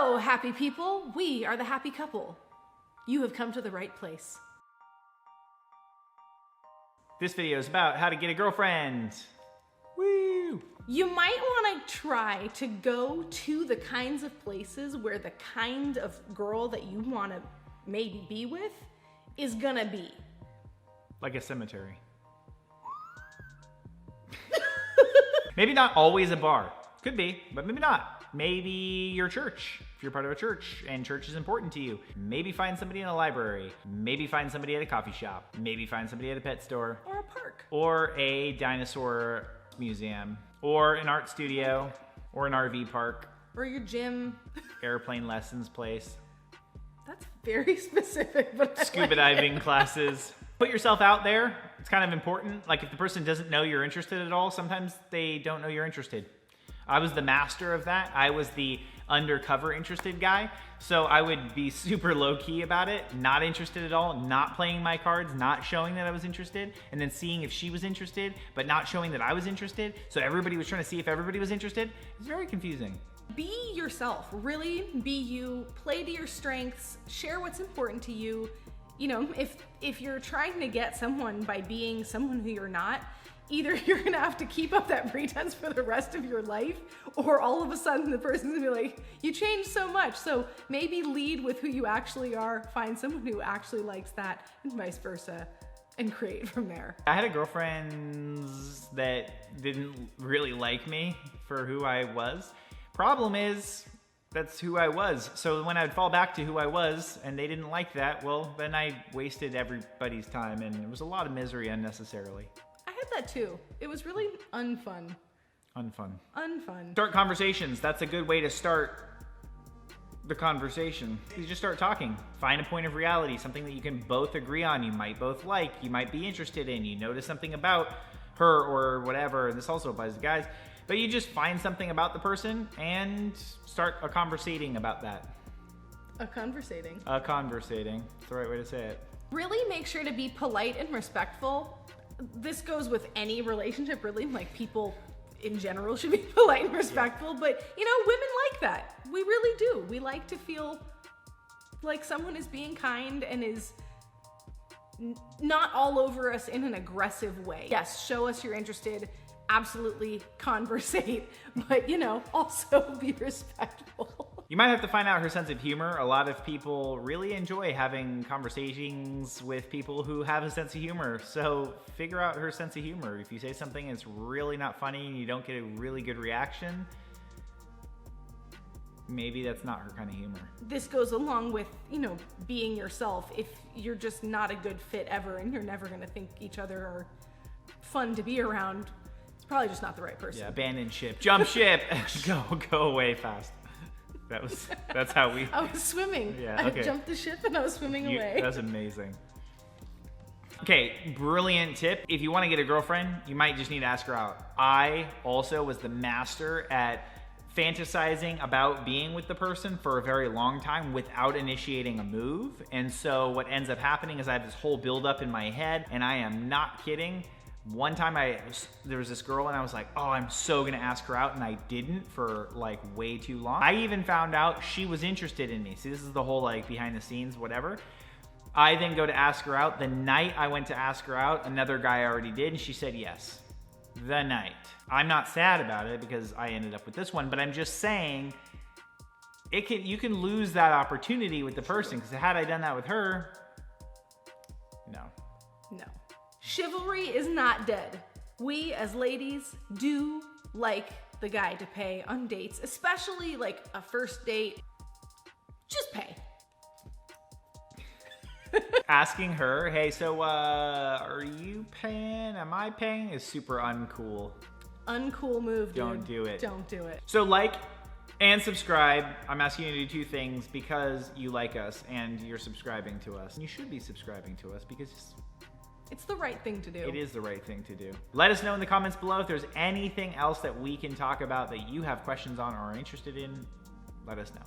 Hello, happy people. We are the happy couple. You have come to the right place. This video is about how to get a girlfriend. Woo! You might want to try to go to the kinds of places where the kind of girl that you want to maybe be with is gonna be. Like a cemetery. Maybe not always a bar. Could be, but maybe not. Maybe your church, if you're part of a church and church is important to you. Maybe find somebody in a library. Maybe find somebody at a coffee shop. Maybe find somebody at a pet store. Or a park. Or a dinosaur museum. Or an art studio. Or an RV park. Or your gym. Airplane lessons place. That's very specific, but Scuba diving classes. Put yourself out there. It's kind of important. Like if the person doesn't know you're interested at all, sometimes they don't know you're interested. I was the master of that. I was the undercover interested guy. So I would be super low key about it, not interested at all, not playing my cards, not showing that I was interested, and then seeing if she was interested, but not showing that I was interested. So everybody was trying to see if everybody was interested. It's very confusing. Be yourself, really be you, play to your strengths, share what's important to you. You know, if you're trying to get someone by being someone who you're not, either you're gonna have to keep up that pretense for the rest of your life, or all of a sudden the person's gonna be like, you changed so much. So maybe lead with who you actually are, find someone who actually likes that, and vice versa, and create from there. I had a girlfriend that didn't really like me for who I was. Problem is, that's who I was. So when I'd fall back to who I was and they didn't like that, well, then I wasted everybody's time and it was a lot of misery unnecessarily. I had that too. It was really unfun. Unfun. Start conversations. That's a good way to start the conversation. You just start talking. Find a point of reality, something that you can both agree on, you might both like, you might be interested in, you notice something about her or whatever, and this also applies to guys. But you just find something about the person and start a conversating about that. A conversating. That's the right way to say it. Really make sure to be polite and respectful. This goes with any relationship, really. Like, people in general should be polite and respectful, but you know, women like that. We really do. We like to feel like someone is being kind and is not all over us in an aggressive way. Yes, show us you're interested. Absolutely conversate, but you know, also be respectful. You might have to find out her sense of humor. A lot of people really enjoy having conversations with people who have a sense of humor. So figure out her sense of humor. If you say something that's really not funny and you don't get a really good reaction, maybe that's not her kind of humor. This goes along with, you know, being yourself. If you're just not a good fit ever and you're never gonna think each other are fun to be around, it's probably just not the right person. Yeah, abandon ship, jump ship, go away fast. That's how we. I was swimming. Yeah, okay. I jumped the ship and I was swimming away. That's amazing. Okay, brilliant tip. If you want to get a girlfriend, you might just need to ask her out. I also was the master at fantasizing about being with the person for a very long time without initiating a move. And so what ends up happening is I have this whole buildup in my head, and I am not kidding. One time there was this girl and I was like, oh, I'm so gonna ask her out, and I didn't for like way too long. I even found out she was interested in me. See, this is the whole like behind the scenes, whatever. I then go to ask her out. The night I went to ask her out, another guy already did, and she said yes. The night. I'm not sad about it because I ended up with this one, but I'm just saying you can lose that opportunity with the person, because had I done that with her, no. Chivalry is not dead. We as ladies do like the guy to pay on dates, especially like a first date. Just pay. Asking her, hey, so are you paying? Am I paying? Is super uncool. Uncool move, dude. Don't do it. Don't do it. So like and subscribe. I'm asking you to do two things because you like us and you're subscribing to us. You should be subscribing to us because it's the right thing to do. It is the right thing to do. Let us know in the comments below if there's anything else that we can talk about that you have questions on or are interested in. Let us know.